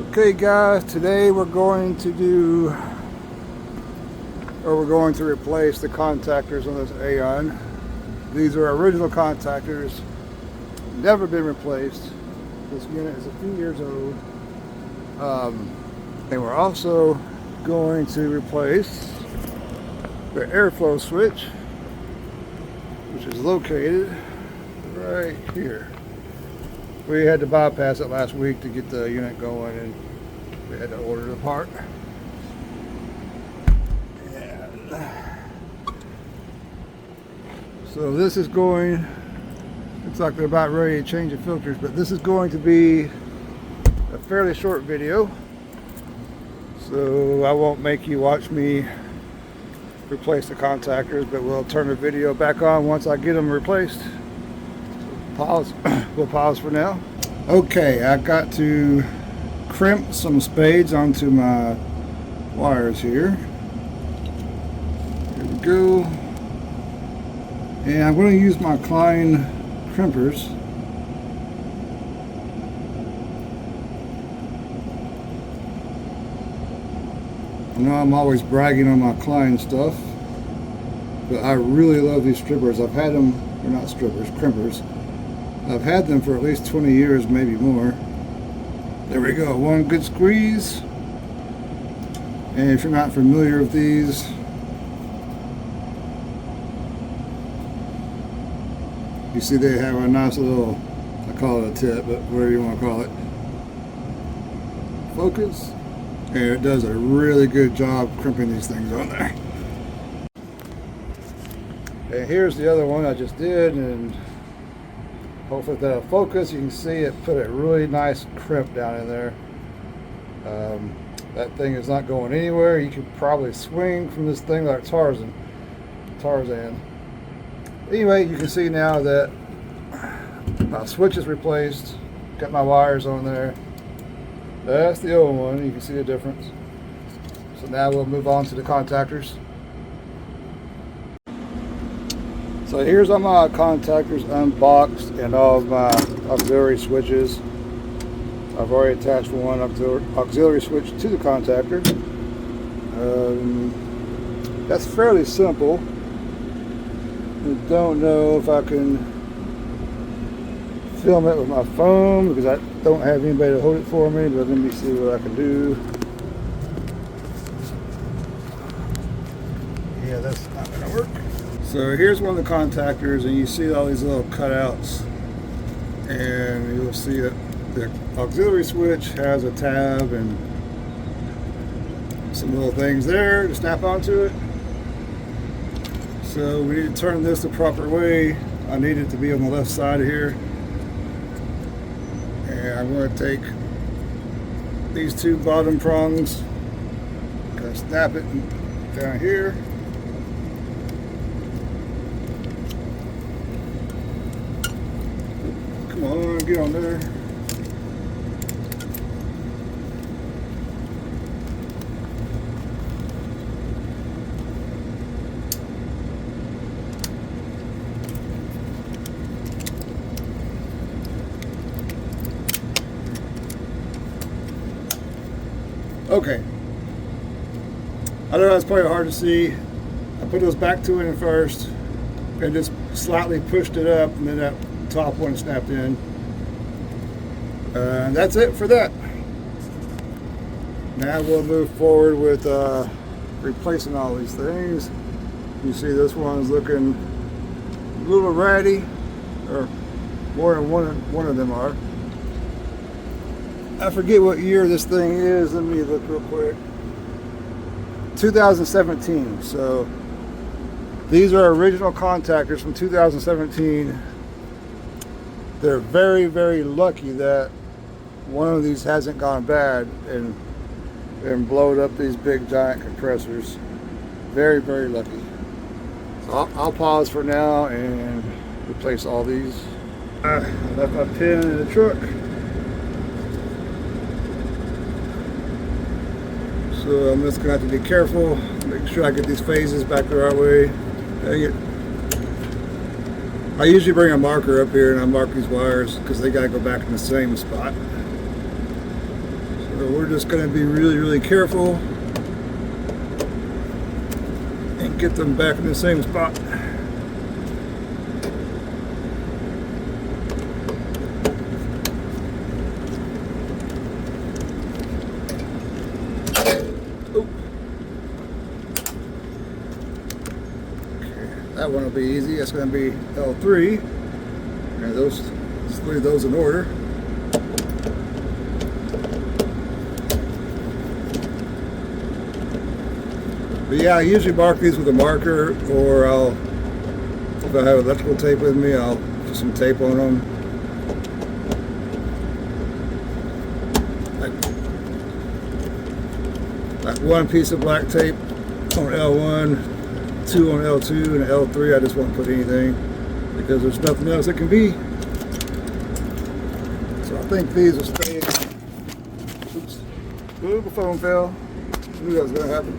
Okay guys, today we're going to replace the contactors on this AAON. These are original contactors, never been replaced. This unit is a few years old. And we're also going to replace the airflow switch, which is located right here. We had to bypass it last week to get the unit going, and we had to order the part. And so this is going, looks like they're about ready to change the filters, but this is going to be a fairly short video. So I won't make you watch me replace the contactors, but we'll turn the video back on once I get them replaced. Pause. We'll pause for now. Okay, I got to crimp some spades onto my wires here. Here we go. And I'm going to use my Klein crimpers. I know I'm always bragging on my Klein stuff, but I really love these strippers. I've had them, they're not strippers, crimpers. I've had them for at least 20 years, maybe more. There we go, one good squeeze. And if you're not familiar with these, you see they have a nice little, I call it a tip, but whatever you want to call it, focus. And it does a really good job crimping these things on there. And here's the other one I just did, and hopefully that'll focus. You can see it put a really nice crimp down in there. That thing is not going anywhere. You could probably swing from this thing like Tarzan. Anyway, you can see now that my switch is replaced. Got my wires on there. That's the old one. You can see the difference. So now we'll move on to the contactors. So here's all my contactors unboxed and all of my auxiliary switches. I've already attached one auxiliary switch to the contactor. That's fairly simple. I don't know if I can film it with my phone because I don't have anybody to hold it for me, but let me see what I can do. Yeah, that's not gonna work. So here's one of the contactors, and you see all these little cutouts, and you'll see that the auxiliary switch has a tab and some little things there to snap onto it. So we need to turn this the proper way. I need it to be on the left side of here. And I'm going to take these two bottom prongs, kind of snap it down here. Come on, get on there. Okay. I know that's probably hard to see. I put those back two in first and just slightly pushed it up, and then that top one snapped in. And that's it for that. Now we'll move forward with replacing all these things. You see this one's looking a little ratty, or more than one of them are. I forget what year this thing is. Let me look real quick. 2017. So these are original contactors from 2017. They're very, very lucky that one of these hasn't gone bad and blowed up these big giant compressors. Very, very lucky. So I'll pause for now and replace all these. I left my pin in the truck. So I'm just going to have to be careful, make sure I get these phases back the right way. Dang it. I usually bring a marker up here and I mark these wires because they got to go back in the same spot. So So we're just going to be really careful and get them back in the same spot. That one will be easy. That's going to be L3. And let's leave those in order. But yeah, I usually mark these with a marker, or if I have electrical tape with me, I'll put some tape on them. Like one piece of black tape on L1. 2 on L2 and L3. I just won't put anything because there's nothing else it can be. So I think these will stay. Oops. Ooh, the phone fell. I knew that was going to happen.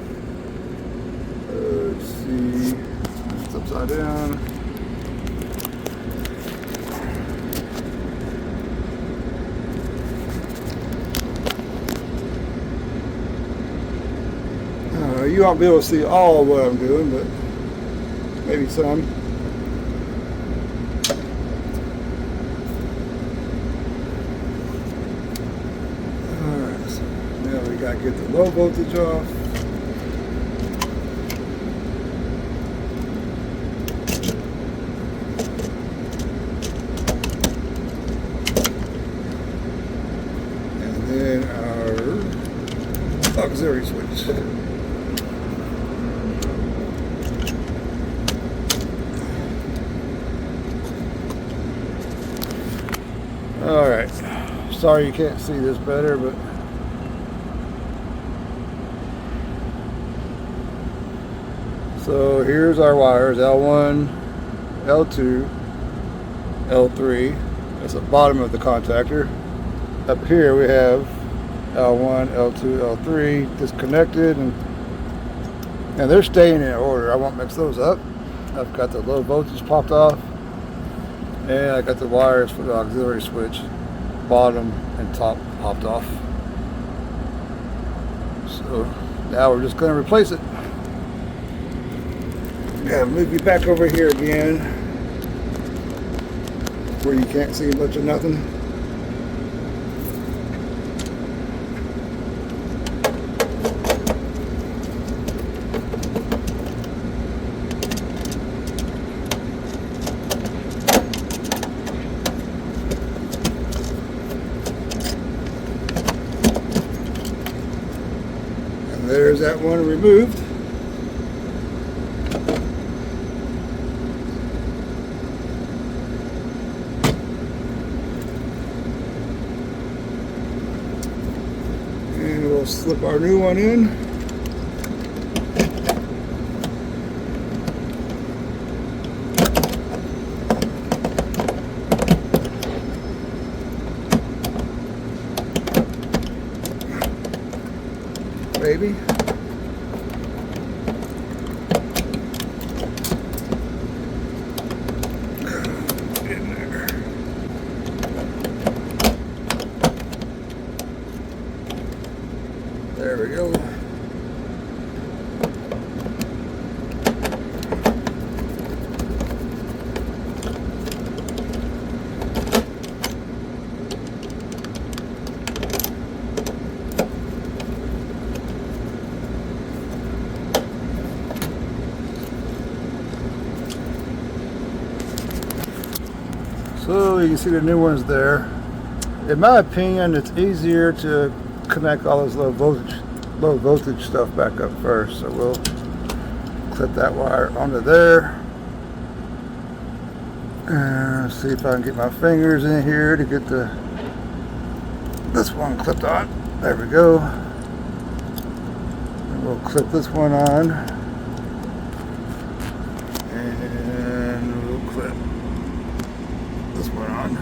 Let's see. It's upside down. You won't be able to see all of what I'm doing, but maybe some. Alright, so now we gotta get the low voltage off. And then our auxiliary switch. Alright, sorry you can't see this better, but so here's our wires, L1, L2, L3. That's the bottom of the contactor. Up here we have L1, L2, L3 disconnected, and they're staying in order. I won't mix those up. I've got the low voltage popped off. And I got the wires for the auxiliary switch, bottom and top popped off. So now we're just going to replace it. Gotta move you back over here again, where you can't see much of nothing. There's that one removed. And we'll slip our new one in. Baby. In there. There we go. So you can see the new ones there. In my opinion, it's easier to connect all this low voltage stuff back up first. So we'll clip that wire onto there. And see if I can get my fingers in here to get this one clipped on. There we go. And we'll clip this one on. And we'll clip this one on.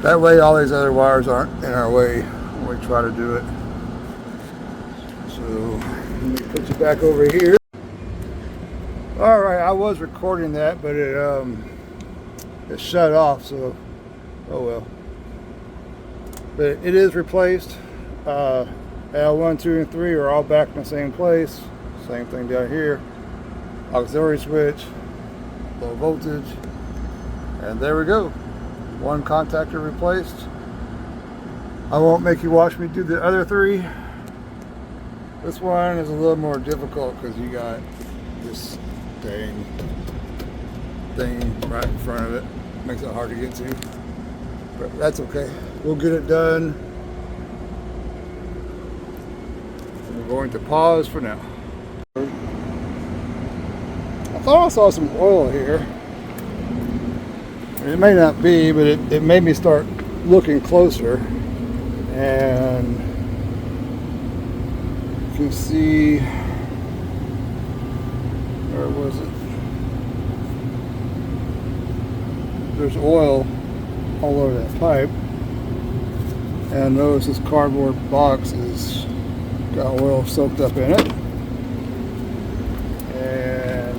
That way all these other wires aren't in our way when we try to do it. So let me put you back over here. Alright, I was recording that, but it shut off, so oh well. But it is replaced. L1, 2, and 3 are all back in the same place. Same thing down here. Auxiliary switch, low voltage, and there we go. One contactor replaced. I won't make you watch me do the other 3. This one is a little more difficult because you got this dang thing right in front of it. Makes it hard to get to, but that's okay. We'll get it done. We're going to pause for now. I thought I saw some oil here. It may not be, but it made me start looking closer, and you can see, where was it? There's oil all over that pipe, and notice this cardboard box has got oil soaked up in it. And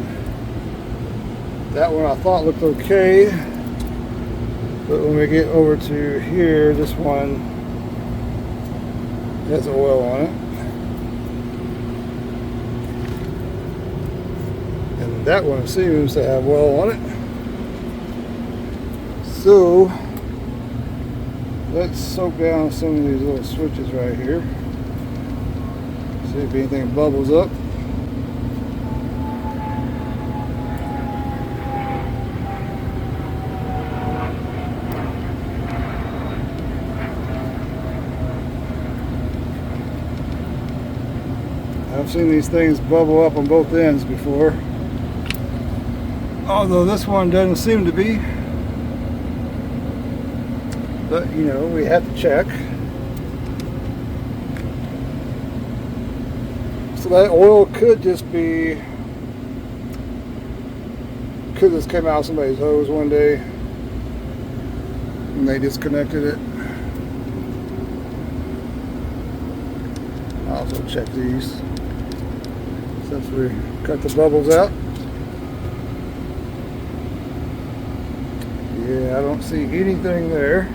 that one I thought looked okay, but when we get over to here, this one has oil on it, and that one seems to have oil on it. So let's soak down some of these little switches right here. See if anything bubbles up. I've seen these things bubble up on both ends before, although this one doesn't seem to be. But you know, we have to check. So that oil could just be, could just came out of somebody's hose one day and they disconnected it. I'll also check these since we cut the bubbles out. Yeah, I don't see anything there.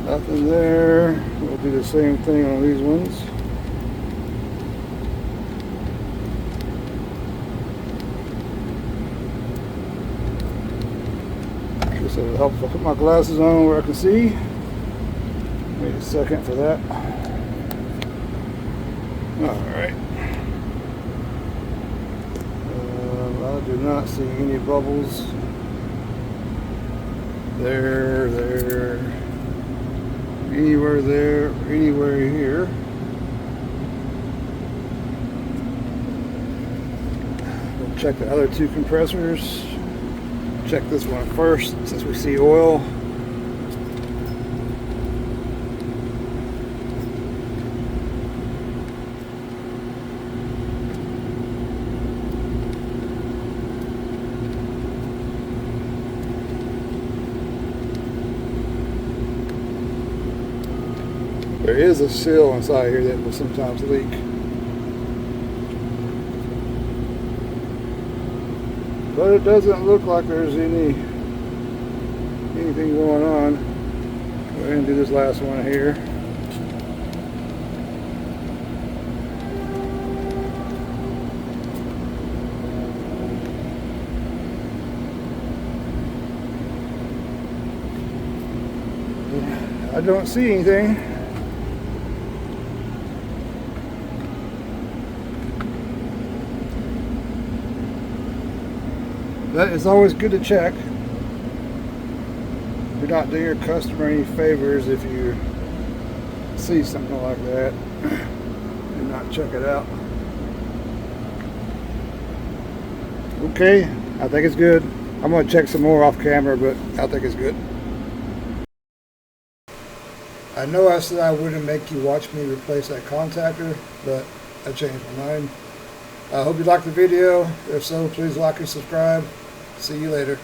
Nothing there. We'll do the same thing on these ones. Guess it'll help if I put my glasses on where I can see. Wait a second for that. Alright. I do not see any bubbles. There. Anywhere there, anywhere here. We'll check the other 2 compressors. Check this one first since we see oil. There is a seal inside here that will sometimes leak. But it doesn't look like there's anything going on. Go ahead and do this last one here. I don't see anything. But it's always good to check. You're not doing your customer any favors if you see something like that and not check it out. Okay, I think it's good. I'm going to check some more off camera, but I think it's good. I know I said I wouldn't make you watch me replace that contactor, but I changed my mind. I hope you liked the video. If so, please like and subscribe. See you later.